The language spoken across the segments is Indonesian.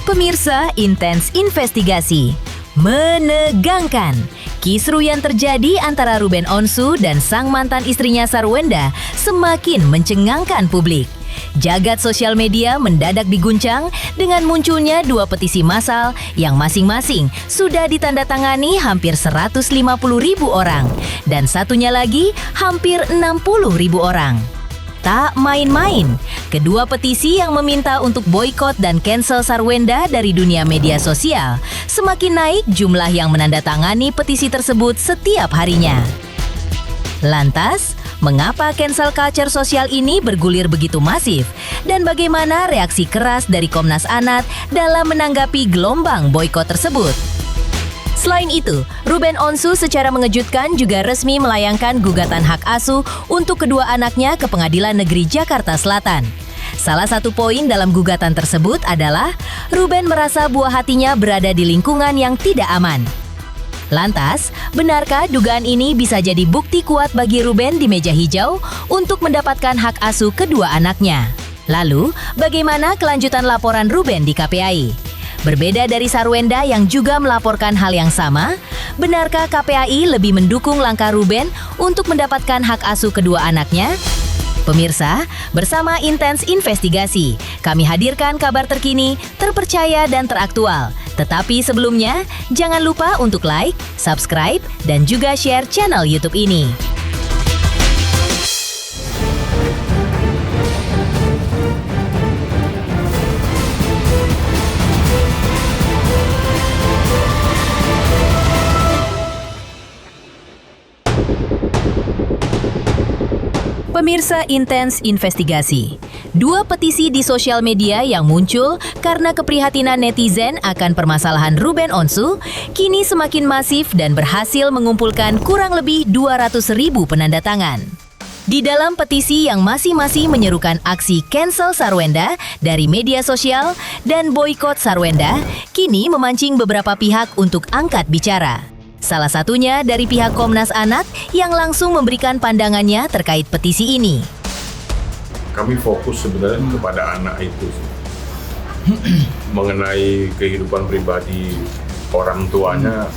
Pemirsa Intens Investigasi. Menegangkan. Kisru yang terjadi antara Ruben Onsu dan sang mantan istrinya Sarwenda semakin mencengangkan publik. Jagat sosial media mendadak diguncang dengan munculnya dua petisi massal yang masing-masing sudah ditandatangani hampir 150.000 orang dan satunya lagi hampir 60.000 orang. Tak main-main, kedua petisi yang meminta untuk boikot dan cancel Sarwenda dari dunia media sosial semakin naik jumlah yang menandatangani petisi tersebut setiap harinya. Lantas, mengapa cancel culture sosial ini bergulir begitu masif? Dan bagaimana reaksi keras dari Komnas Anak dalam menanggapi gelombang boikot tersebut? Selain itu, Ruben Onsu secara mengejutkan juga resmi melayangkan gugatan hak asuh untuk kedua anaknya ke Pengadilan Negeri Jakarta Selatan. Salah satu poin dalam gugatan tersebut adalah Ruben merasa buah hatinya berada di lingkungan yang tidak aman. Lantas, benarkah dugaan ini bisa jadi bukti kuat bagi Ruben di meja hijau untuk mendapatkan hak asuh kedua anaknya? Lalu, bagaimana kelanjutan laporan Ruben di KPAI? Berbeda dari Sarwenda yang juga melaporkan hal yang sama, benarkah KPAI lebih mendukung langkah Ruben untuk mendapatkan hak asuh kedua anaknya? Pemirsa, bersama Intens Investigasi, kami hadirkan kabar terkini, terpercaya dan teraktual. Tetapi sebelumnya, jangan lupa untuk like, subscribe, dan juga share channel YouTube ini. Pemirsa Intens Investigasi, dua petisi di sosial media yang muncul karena keprihatinan netizen akan permasalahan Ruben Onsu kini semakin masif dan berhasil mengumpulkan kurang lebih 200.000 penandatangan. Di dalam petisi yang masing-masing menyerukan aksi cancel Sarwenda dari media sosial dan boikot Sarwenda, kini memancing beberapa pihak untuk angkat bicara. Salah satunya dari pihak Komnas Anak yang langsung memberikan pandangannya terkait petisi ini. Kami fokus sebenarnya kepada anak itu. Mengenai kehidupan pribadi orang tuanya,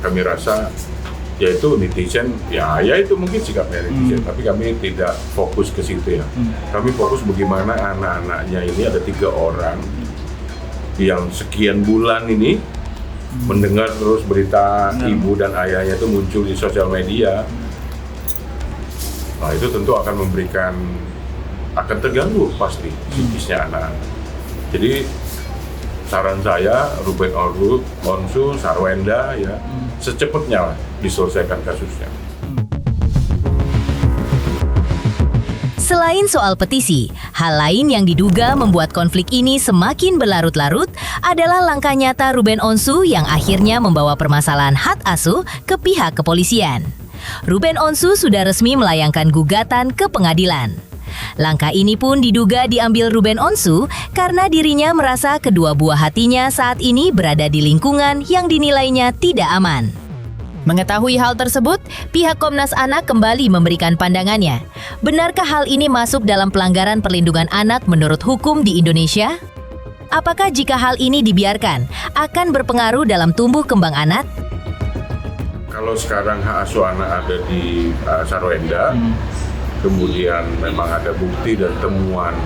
kami rasa yaitu netizen, ya itu mungkin sikapnya netizen, tapi kami tidak fokus ke situ ya. Kami fokus bagaimana anak-anaknya ini ada 3 orang yang sekian bulan ini mendengar terus berita ibu dan ayahnya itu muncul di sosial media. Nah, itu tentu akan terganggu pasti psikisnya anak. Jadi saran saya Ruben Onsu, Sarwenda ya secepatnya diselesaikan kasusnya. Selain soal petisi, hal lain yang diduga membuat konflik ini semakin berlarut-larut adalah langkah nyata Ruben Onsu yang akhirnya membawa permasalahan hak asuh ke pihak kepolisian. Ruben Onsu sudah resmi melayangkan gugatan ke pengadilan. Langkah ini pun diduga diambil Ruben Onsu karena dirinya merasa kedua buah hatinya saat ini berada di lingkungan yang dinilainya tidak aman. Mengetahui hal tersebut, pihak Komnas Anak kembali memberikan pandangannya. Benarkah hal ini masuk dalam pelanggaran perlindungan anak menurut hukum di Indonesia? Apakah jika hal ini dibiarkan, akan berpengaruh dalam tumbuh kembang anak? Kalau sekarang hak asuh anak ada di Sarwenda, kemudian memang ada bukti dan temuan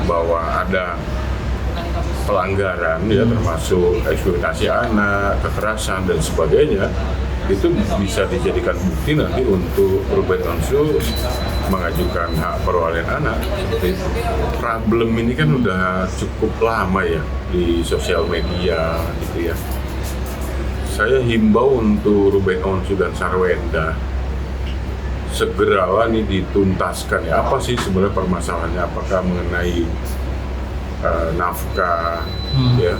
bahwa ada pelanggaran ya termasuk eksploitasi anak, kekerasan dan sebagainya, itu bisa dijadikan bukti nanti untuk Ruben Onsu mengajukan hak perwalian anak. Seperti itu. Problem ini kan udah cukup lama ya di sosial media gitu ya. Saya himbau untuk Ruben Onsu dan Sarwenda segeralah nih dituntaskan ya. Apa sih sebenarnya permasalahannya? Apakah mengenai nafkah ya?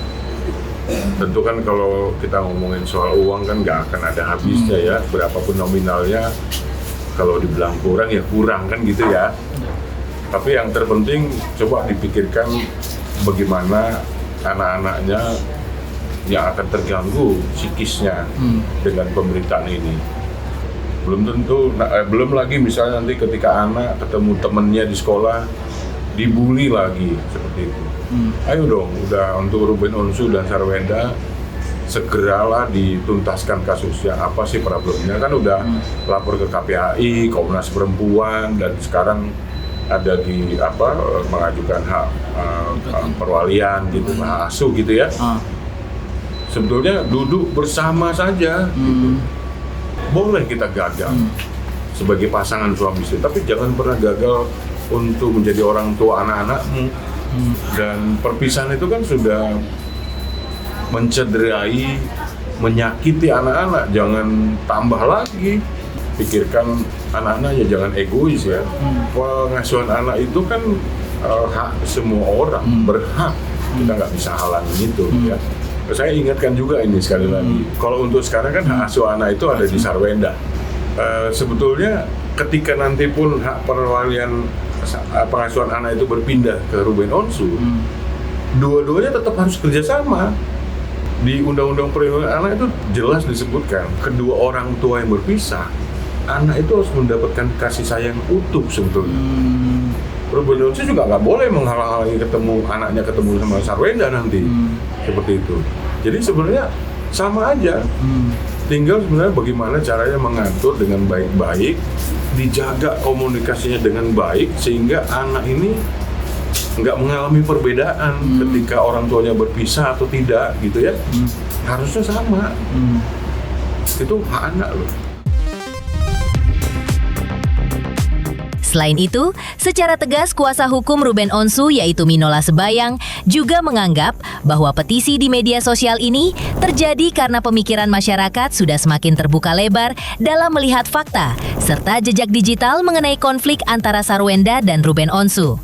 Tentu kan kalau kita ngomongin soal uang kan nggak akan ada habisnya ya, berapapun nominalnya, kalau dibilang kurang ya kurang kan gitu ya. Tapi yang terpenting coba dipikirkan bagaimana anak-anaknya yang akan terganggu psikisnya dengan pemberitaan ini. Belum lagi misalnya nanti ketika anak ketemu temennya di sekolah dibully lagi seperti itu. Ayo dong, udah untuk Ruben Onsu dan Sarwenda segeralah dituntaskan kasusnya. Apa sih problemnya? Kan udah lapor ke KPAI, Komnas Perempuan, dan sekarang ada di mengajukan hak perwalian gitu, hak asuh gitu ya. Sebetulnya duduk bersama saja gitu. Boleh kita gagal sebagai pasangan suami istri, tapi jangan pernah gagal untuk menjadi orang tua anak-anakmu. Dan perpisahan itu kan sudah mencederai, menyakiti anak-anak. Jangan tambah lagi. Pikirkan anak-anak ya, jangan egois ya. Pengasuhan anak itu kan hak semua orang, berhak. Kita nggak bisa halangin itu ya. Saya ingatkan juga ini sekali lagi, kalau untuk sekarang kan hak asuh anak itu ada di Sarwenda. Sebetulnya ketika nanti pun hak perwalian pengasuhan anak itu berpindah ke Ruben Onsu, dua-duanya tetap harus kerjasama. Di Undang-Undang Perlindungan Anak itu jelas disebutkan, kedua orang tua yang berpisah, anak itu harus mendapatkan kasih sayang utuh sebetulnya. Ruben Onsu juga nggak boleh menghalang-halangi anaknya ketemu sama Sarwenda nanti, seperti itu. Jadi sebenarnya sama aja, tinggal sebenarnya bagaimana caranya mengatur dengan baik-baik, dijaga komunikasinya dengan baik sehingga anak ini nggak mengalami perbedaan ketika orang tuanya berpisah atau tidak gitu ya. Harusnya sama, itu hak anak loh. Selain itu, secara tegas kuasa hukum Ruben Onsu yaitu Minola Sebayang juga menganggap bahwa petisi di media sosial ini terjadi karena pemikiran masyarakat sudah semakin terbuka lebar dalam melihat fakta serta jejak digital mengenai konflik antara Sarwenda dan Ruben Onsu.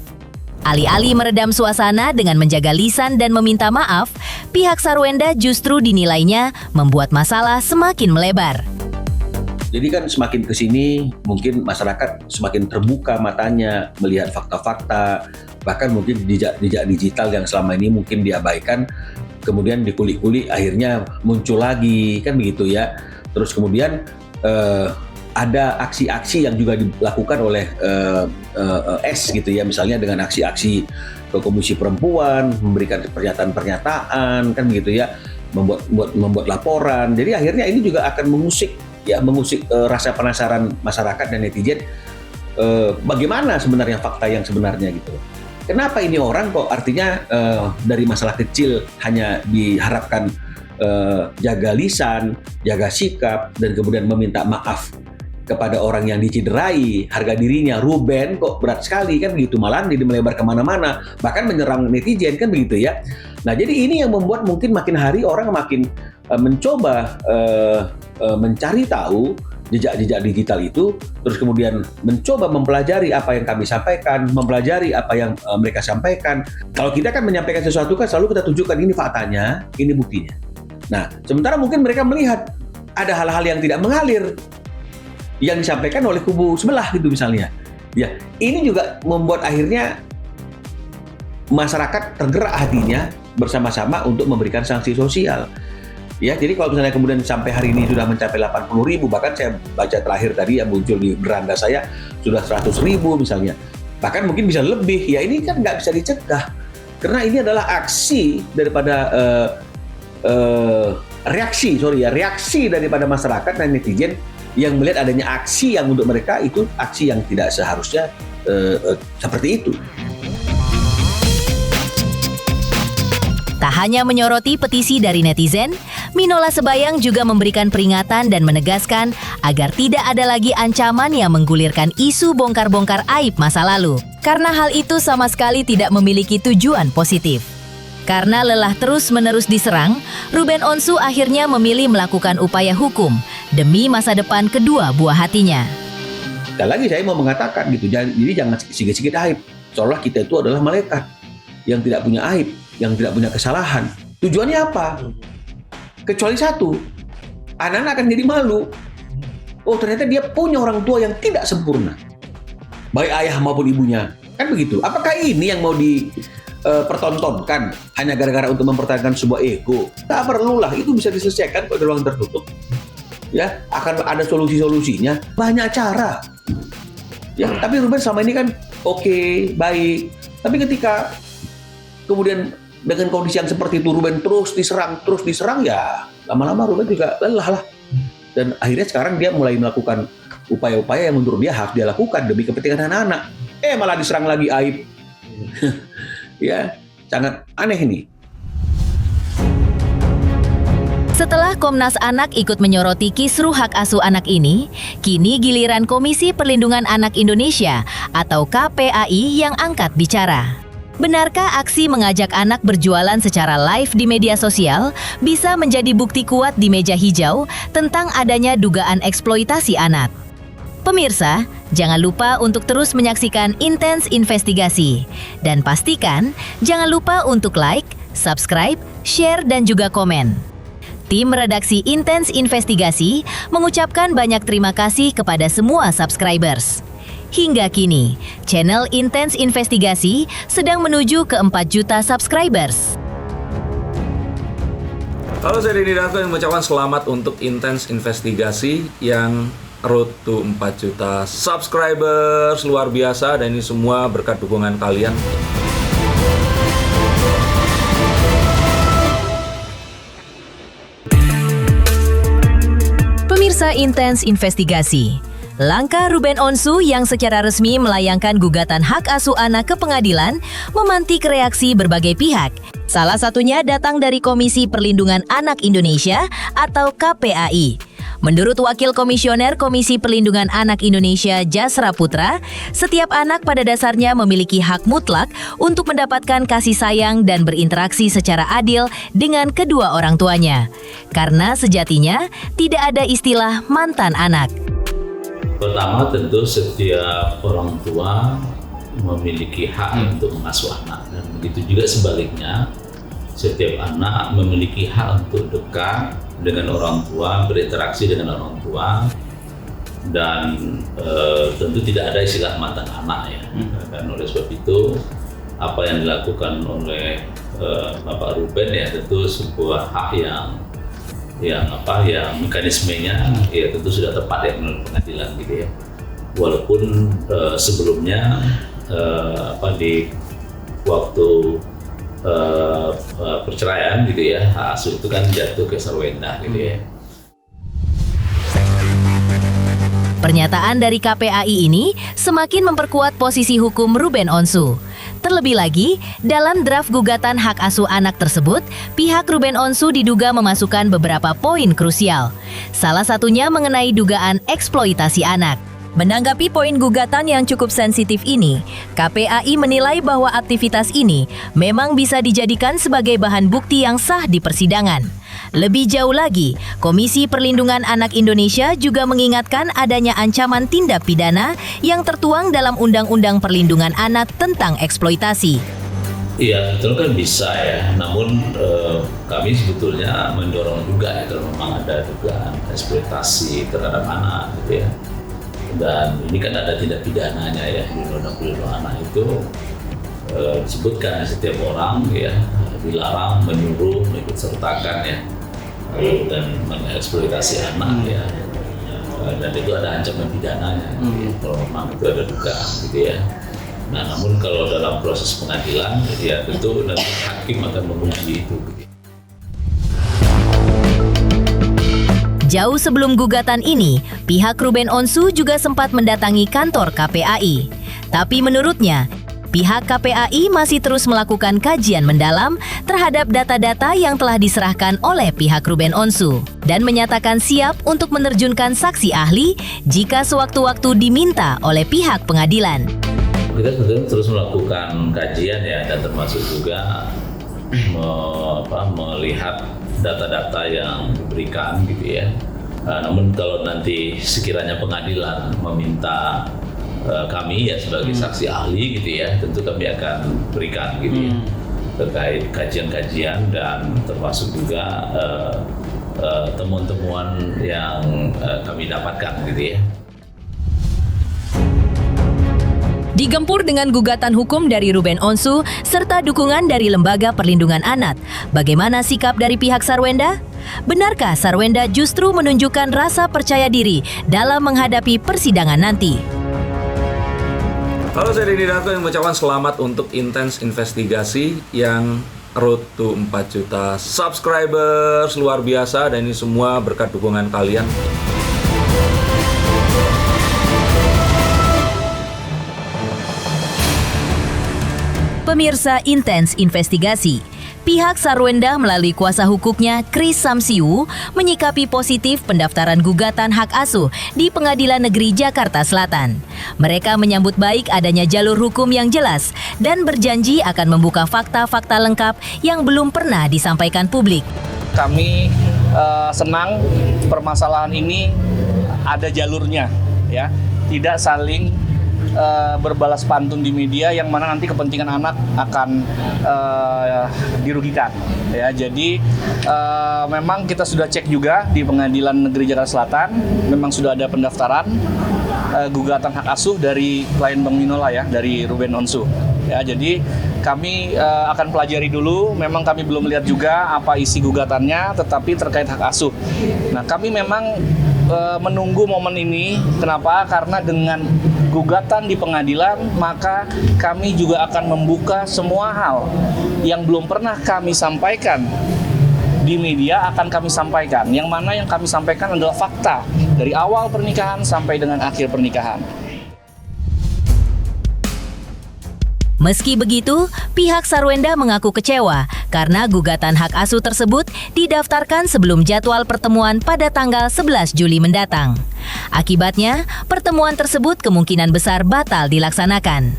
Alih-alih meredam suasana dengan menjaga lisan dan meminta maaf, pihak Sarwenda justru dinilainya membuat masalah semakin melebar. Jadi kan semakin kesini mungkin masyarakat semakin terbuka matanya melihat fakta-fakta, bahkan mungkin jejak digital yang selama ini mungkin diabaikan, kemudian dikulik-kulik akhirnya muncul lagi, kan begitu ya. Terus kemudian ada aksi-aksi yang juga dilakukan oleh S gitu ya, misalnya dengan aksi-aksi ke Komisi Perempuan, memberikan pernyataan-pernyataan, kan begitu ya, membuat laporan. Jadi akhirnya ini juga akan mengusik rasa penasaran masyarakat dan netizen, bagaimana sebenarnya fakta yang sebenarnya gitu. Kenapa ini orang kok artinya dari masalah kecil hanya diharapkan jaga lisan, jaga sikap, dan kemudian meminta maaf kepada orang yang dicederai, harga dirinya. Ruben kok berat sekali kan begitu, malah jadi melebar kemana-mana, bahkan menyerang netizen kan begitu ya. Nah jadi ini yang membuat mungkin makin hari orang makin mencoba mencari tahu jejak-jejak digital itu, terus kemudian mencoba mempelajari apa yang kami sampaikan, mempelajari apa yang mereka sampaikan. Kalau kita kan menyampaikan sesuatu kan selalu kita tunjukkan ini faktanya, ini buktinya. Nah, sementara mungkin mereka melihat ada hal-hal yang tidak mengalir yang disampaikan oleh kubu sebelah gitu misalnya. Ya, ini juga membuat akhirnya masyarakat tergerak hatinya bersama-sama untuk memberikan sanksi sosial. Ya, jadi kalau misalnya kemudian sampai hari ini sudah mencapai 80.000, bahkan saya baca terakhir tadi yang muncul di beranda saya sudah 100.000 misalnya. Bahkan mungkin bisa lebih. Ya ini kan nggak bisa dicegah. Karena ini adalah aksi daripada reaksi daripada masyarakat dan netizen yang melihat adanya aksi yang untuk mereka itu aksi yang tidak seharusnya seperti itu. Tak hanya menyoroti petisi dari netizen, Minola Sebayang juga memberikan peringatan dan menegaskan agar tidak ada lagi ancaman yang menggulirkan isu bongkar-bongkar aib masa lalu. Karena hal itu sama sekali tidak memiliki tujuan positif. Karena lelah terus-menerus diserang, Ruben Onsu akhirnya memilih melakukan upaya hukum demi masa depan kedua buah hatinya. Dan lagi saya mau mengatakan gitu, jadi jangan sikit-sikit aib. Seolah kita itu adalah malaikat yang tidak punya aib, yang tidak punya kesalahan. Tujuannya apa? Kecuali satu, anak-anak akan jadi malu. Oh ternyata dia punya orang tua yang tidak sempurna, baik ayah maupun ibunya. Kan begitu. Apakah ini yang mau dipertontonkan hanya gara-gara untuk mempertahankan sebuah ego? Tak perlulah, itu bisa diselesaikan pada ruang tertutup. Ya, akan ada solusi-solusinya. Banyak cara. Ya, tapi Ruben selama ini kan oke, baik. Tapi ketika kemudian dengan kondisi yang seperti itu Ruben terus diserang ya lama-lama Ruben juga lelah lah. Dan akhirnya sekarang dia mulai melakukan upaya-upaya yang menurut dia harus dia lakukan demi kepentingan anak-anak. Malah diserang lagi Aib. Ya, sangat aneh ini. Setelah Komnas Anak ikut menyoroti kisruh hak asuh anak ini, kini giliran Komisi Perlindungan Anak Indonesia atau KPAI yang angkat bicara. Benarkah aksi mengajak anak berjualan secara live di media sosial bisa menjadi bukti kuat di meja hijau tentang adanya dugaan eksploitasi anak? Pemirsa, jangan lupa untuk terus menyaksikan Intens Investigasi. Dan pastikan, jangan lupa untuk like, subscribe, share, dan juga komen. Tim redaksi Intens Investigasi mengucapkan banyak terima kasih kepada semua subscribers. Hingga kini, channel Intens Investigasi sedang menuju ke 4 juta subscribers. Halo, saya Denny Darto yang mengucapkan selamat untuk Intens Investigasi yang road to 4 juta subscribers. Luar biasa, dan ini semua berkat dukungan kalian. Pemirsa Intens Investigasi, langkah Ruben Onsu yang secara resmi melayangkan gugatan hak asuh anak ke pengadilan memantik reaksi berbagai pihak. Salah satunya datang dari Komisi Perlindungan Anak Indonesia atau KPAI. Menurut Wakil Komisioner Komisi Perlindungan Anak Indonesia Jasra Putra, setiap anak pada dasarnya memiliki hak mutlak untuk mendapatkan kasih sayang dan berinteraksi secara adil dengan kedua orang tuanya. Karena sejatinya tidak ada istilah mantan anak. Pertama, tentu setiap orang tua memiliki hak untuk mengasuh anak, dan begitu juga sebaliknya, setiap anak memiliki hak untuk dekat dengan orang tua, berinteraksi dengan orang tua, dan tentu tidak ada istilah mantan anak ya. Dan oleh sebab itu, apa yang dilakukan oleh Bapak Ruben ya tentu sebuah hak yang mekanismenya ya tentu sudah tepat ya menurut pengadilan gitu ya. Walaupun sebelumnya di waktu perceraian gitu ya, hak asuh itu kan jatuh ke Sarwenda gitu ya. Pernyataan dari KPAI ini semakin memperkuat posisi hukum Ruben Onsu. Terlebih lagi, dalam draft gugatan hak asuh anak tersebut, pihak Ruben Onsu diduga memasukkan beberapa poin krusial. Salah satunya mengenai dugaan eksploitasi anak. Menanggapi poin gugatan yang cukup sensitif ini, KPAI menilai bahwa aktivitas ini memang bisa dijadikan sebagai bahan bukti yang sah di persidangan. Lebih jauh lagi, Komisi Perlindungan Anak Indonesia juga mengingatkan adanya ancaman tindak pidana yang tertuang dalam Undang-Undang Perlindungan Anak tentang eksploitasi. Iya, betul kan bisa ya. Namun kami sebetulnya mendorong juga ya kalau memang ada dugaan eksploitasi terhadap anak gitu ya. Dan ini kan ada tindak pidananya ya, di Undang-Undang Perlindungan Anak itu disebutkan setiap orang ya dilarang menyuruh, mengikut sertakan ya dan mengeksploitasi anak ya, dan itu ada ancaman pidananya gitu ya, kalau memang itu ada dugaan gitu ya. Nah, namun kalau dalam proses pengadilan ya tentu nanti hakim akan menguji itu gitu. Jauh sebelum gugatan ini, pihak Ruben Onsu juga sempat mendatangi kantor KPAI. Tapi menurutnya, pihak KPAI masih terus melakukan kajian mendalam terhadap data-data yang telah diserahkan oleh pihak Ruben Onsu dan menyatakan siap untuk menerjunkan saksi ahli jika sewaktu-waktu diminta oleh pihak pengadilan. Kita sebetulnya terus melakukan kajian ya, dan termasuk juga melihat data-data yang diberikan gitu ya. Namun kalau nanti sekiranya pengadilan meminta kami ya sebagai saksi ahli gitu ya, tentu kami akan berikan gitu ya terkait kajian-kajian dan termasuk juga temuan-temuan yang kami dapatkan gitu ya. Digempur dengan gugatan hukum dari Ruben Onsu serta dukungan dari Lembaga Perlindungan Anak, bagaimana sikap dari pihak Sarwenda? Benarkah Sarwenda justru menunjukkan rasa percaya diri dalam menghadapi persidangan nanti? Halo, saya Denny Darko yang mengucapkan selamat untuk Intens Investigasi yang road to 4 juta subscribers, luar biasa, dan ini semua berkat dukungan kalian. Pemirsa Intens Investigasi, pihak Sarwenda melalui kuasa hukumnya Kris Samsiu menyikapi positif pendaftaran gugatan hak asuh di Pengadilan Negeri Jakarta Selatan. Mereka menyambut baik adanya jalur hukum yang jelas dan berjanji akan membuka fakta-fakta lengkap yang belum pernah disampaikan publik. Kami senang permasalahan ini ada jalurnya, ya, tidak saling berbalas pantun di media yang mana nanti kepentingan anak akan dirugikan, ya. Jadi memang kita sudah cek juga di Pengadilan Negeri Jakarta Selatan, memang sudah ada pendaftaran gugatan hak asuh dari klien Bang Minola, ya, dari Ruben Onsu, ya. Jadi kami akan pelajari dulu, memang kami belum lihat juga apa isi gugatannya, tetapi terkait hak asuh. Nah, kami memang menunggu momen ini. Kenapa? Karena dengan gugatan di pengadilan, maka kami juga akan membuka semua hal yang belum pernah kami sampaikan di media, akan kami sampaikan. Yang mana yang kami sampaikan adalah fakta dari awal pernikahan sampai dengan akhir pernikahan. Meski begitu, pihak Sarwenda mengaku kecewa karena gugatan hak asuh tersebut didaftarkan sebelum jadwal pertemuan pada tanggal 11 Juli mendatang. Akibatnya, pertemuan tersebut kemungkinan besar batal dilaksanakan.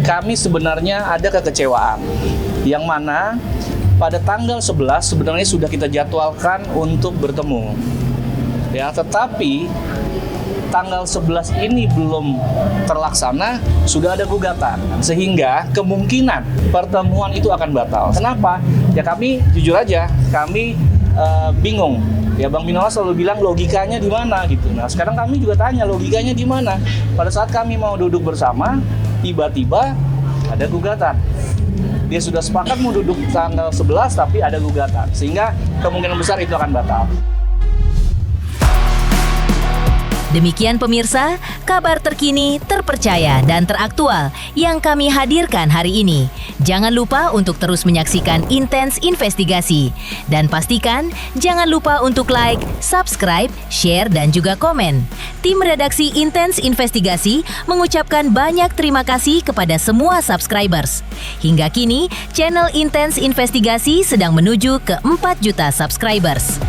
Kami sebenarnya ada kekecewaan, yang mana pada tanggal 11 sebenarnya sudah kita jadwalkan untuk bertemu. Ya, tetapi tanggal 11 ini belum terlaksana, sudah ada gugatan, sehingga kemungkinan pertemuan itu akan batal. Kenapa? Ya kami jujur aja, kami bingung. Ya, Bang Minola selalu bilang logikanya di mana gitu. Nah, sekarang kami juga tanya logikanya di mana. Pada saat kami mau duduk bersama, tiba-tiba ada gugatan. Dia sudah sepakat mau duduk tanggal 11 tapi ada gugatan, sehingga kemungkinan besar itu akan batal. Demikian pemirsa, kabar terkini, terpercaya, dan teraktual yang kami hadirkan hari ini. Jangan lupa untuk terus menyaksikan Intens Investigasi. Dan pastikan jangan lupa untuk like, subscribe, share, dan juga komen. Tim redaksi Intens Investigasi mengucapkan banyak terima kasih kepada semua subscribers. Hingga kini, channel Intens Investigasi sedang menuju ke 4 juta subscribers.